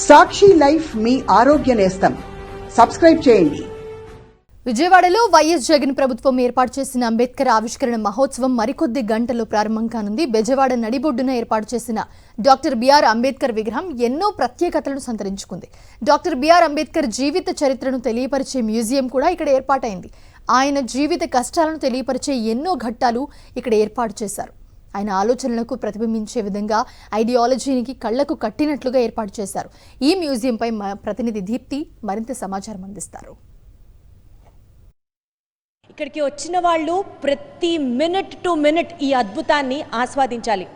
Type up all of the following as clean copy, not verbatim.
సాక్షి life మీ ఆరోగ్య నేస్తం. Subscribe చేయండి. విజయవాడలో వైఎస్ జగన్ ప్రభుత్వం ఏర్పాటు చేసిన అంబేద్కర్ ఆవిష్కరణ మహోత్సవం మరికొద్ది గంటల్లో ప్రారంభం కానుంది. బెజవాడ నడిబొడ్డున ఏర్పాటు చేసిన డాక్టర్ బిఆర్ అంబేద్కర్ విగ్రహం ఎన్నో ప్రత్యేకతలను సంతరించుకుంది. డాక్టర్ బిఆర్ అంబేద్కర్ జీవిత చరిత్రను తెలియపరిచే మ్యూజియం కూడా ఇక్కడ ఏర్పాటైంది. ఆయన జీవిత కష్టాలను తెలియపరిచే ఎన్నో ఘట్టాలు ఇక్కడ ఏర్పాటు చేశారు. ఆయన ఆలోచనలకు ప్రతిబింబించే విధంగా ఐడియాలజీకి కళ్లకు కట్టినట్లుగా ఏర్పాటు చేశారు. ఈ మ్యూజియంపై ప్రతినిధి దీప్తి మరింత సమాచారం అందిస్తారు. ఇక్కడికి వచ్చిన వాళ్ళు ప్రతి మినిట్ టు మినిట్ ఈ అద్భుతాన్ని ఆస్వాదించాలి.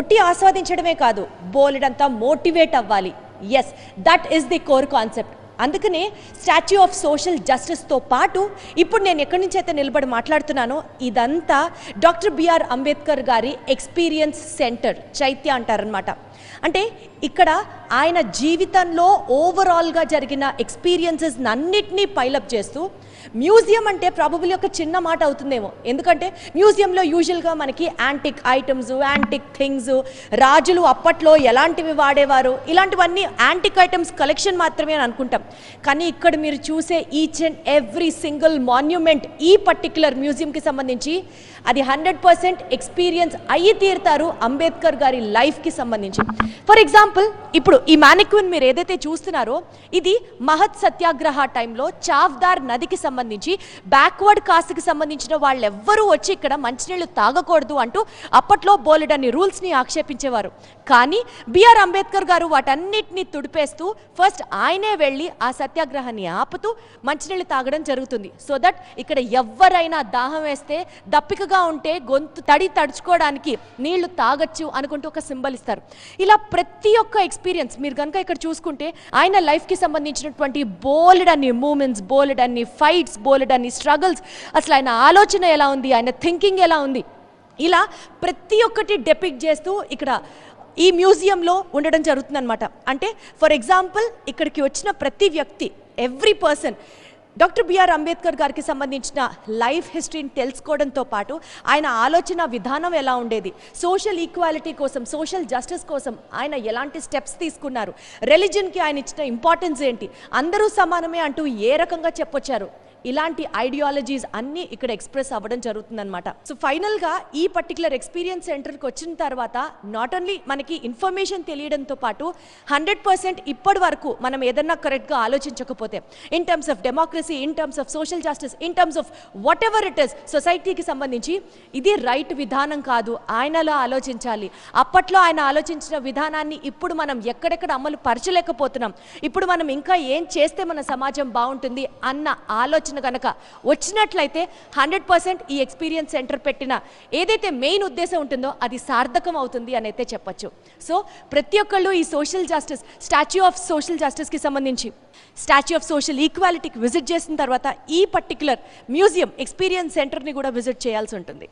ఒట్టి ఆస్వాదించడమే కాదు, బోలెడంతా మోటివేట్ అవ్వాలి. Yes, that is the core concept. అందుకనే స్టాచ్యూ ఆఫ్ సోషల్ జస్టిస్తో పాటు ఇప్పుడు నేను ఎక్కడి నుంచి అయితే నిలబడి మాట్లాడుతున్నానో ఇదంతా డాక్టర్ బిఆర్ అంబేద్కర్ గారి ఎక్స్పీరియన్స్ సెంటర్, చైత్య అంటారనమాట. అంటే ఇక్కడ ఆయన జీవితంలో ఓవరాల్గా జరిగిన ఎక్స్పీరియన్సెస్ అన్నిటినీ పైలప్ చేస్తూ మ్యూజియం అంటే ప్రాబబుల్లీ ఒక చిన్న మాట అవుతుందేమో. ఎందుకంటే మ్యూజియంలో యూజువల్గా మనకి యాంటిక్ ఐటమ్స్, యాంటిక్ థింగ్స్, రాజులు అప్పట్లో ఎలాంటివి వాడేవారు, ఇలాంటివన్నీ యాంటిక్ ఐటమ్స్ కలెక్షన్ మాత్రమే అని అనుకుంటాం. కానీ ఇక్కడ మీరు చూసే each and every single monument ఈ పర్టిక్యులర్ మ్యూజియంకి సంబంధించి అది 100% ఎక్స్పీరియన్స్ అయ్యి తీరుతారు అంబేద్కర్ గారి లైఫ్కి సంబంధించి. ఫర్ ఎగ్జాంపుల్, ఇప్పుడు ఈ మ్యానిక్విన్ మీరు ఏదైతే చూస్తున్నారో ఇది మహత్ సత్యాగ్రహ టైంలో చావ్దార్ నదికి సంబంధించి బ్యాక్వర్డ్ కాస్ట్కి సంబంధించిన వాళ్ళెవ్వరూ వచ్చి ఇక్కడ మంచినీళ్ళు తాగకూడదు అంటూ అప్పట్లో బోలెడన్ని రూల్స్ని ఆక్షేపించేవారు. కానీ బిఆర్ అంబేద్కర్ గారు వాటన్నిటిని తుడిపేస్తూ ఫస్ట్ ఆయనే వెళ్ళి ఆ సత్యాగ్రహాన్ని ఆపుతూ మంచినీళ్ళు తాగడం జరుగుతుంది. సో దట్ ఇక్కడ ఎవరైనా దాహం వేస్తే, దప్పికగా ఉంటే గొంతు తడుచుకోవడానికి నీళ్లు తాగొచ్చు అనుకుంటూ ఒక సింబల్ ఇస్తారు. ఇలా ప్రతి ఒక్క ఎక్స్పీరియన్స్ మీరు కనుక ఇక్కడ చూసుకుంటే ఆయన లైఫ్కి సంబంధించినటువంటి బోలెడన్ని మూమెంట్స్, బోలెడన్ని ఫైట్స్, బోలెడన్ని స్ట్రగుల్స్, అసలు ఆయన ఆలోచన ఎలా ఉంది, ఆయన థింకింగ్ ఎలా ఉంది, ఇలా ప్రతి ఒక్కటి డెపిక్ట్ చేస్తూ ఇక్కడ ఈ మ్యూజియంలో ఉండడం జరుగుతుందన్నమాట. అంటే ఫర్ ఎగ్జాంపుల్, ఇక్కడికి వచ్చిన ప్రతి వ్యక్తి, every person doctor BR Ambedkar గారికి సంబంధించిన లైఫ్ హిస్టరీని తెలుసుకోవడంతో పాటు ఆయన ఆలోచన విధానం ఎలా ఉండేది, సోషల్ ఈక్వాలిటీ కోసం, సోషల్ జస్టిస్ కోసం ఆయన ఎలాంటి స్టెప్స్ తీసుకున్నారు, రిలీజన్కి ఆయన ఇచ్చిన ఇంపార్టెన్స్ ఏంటి, అందరూ సమానమే అంటూ ఏ రకంగా చెప్పొచ్చారు, ఇలాంటి ఐడియాలజీస్ అన్నీ ఇక్కడ ఎక్స్ప్రెస్ అవ్వడం జరుగుతుందన్నమాట. సో ఫైనల్గా ఈ పర్టికులర్ ఎక్స్పీరియన్స్ సెంటర్కి వచ్చిన తర్వాత నాట్ ఓన్లీ మనకి ఇన్ఫర్మేషన్ తెలియడంతో పాటు 100% ఇప్పటి వరకు మనం ఏదన్నా కరెక్ట్గా ఆలోచించకపోతే in terms of democracy, in terms of social justice, in terms of whatever it is సొసైటీకి సంబంధించి ఇది రైట్ విధానం కాదు, ఆయనలో ఆలోచించాలి. అప్పట్లో ఆయన ఆలోచించిన విధానాన్ని ఇప్పుడు మనం ఎక్కడెక్కడ అమలు పరచలేకపోతున్నాం, ఇప్పుడు మనం ఇంకా ఏం చేస్తే మన సమాజం బాగుంటుంది అన్న ఆలోచన కనుక వచ్చినట్లయితే 100% ఈ ఎక్స్పీరియన్స్ సెంటర్ పెట్టిన ఏదైతే మెయిన్ ఉద్దేశం ఉంటుందో అది సార్థకం అవుతుంది అని అయితే చెప్పచ్చు. సో ప్రతి ఒక్కళ్ళు ఈ social justice, statue of social జస్టిస్కి సంబంధించి, స్టాచ్యూ ఆఫ్ సోషల్ ఈక్వాలిటీకి విజిట్ చేసిన తర్వాత ఈ పర్టిక్యులర్ మ్యూజియం ఎక్స్పీరియన్స్ సెంటర్ని కూడా విజిట్ చేయాల్సి ఉంటుంది.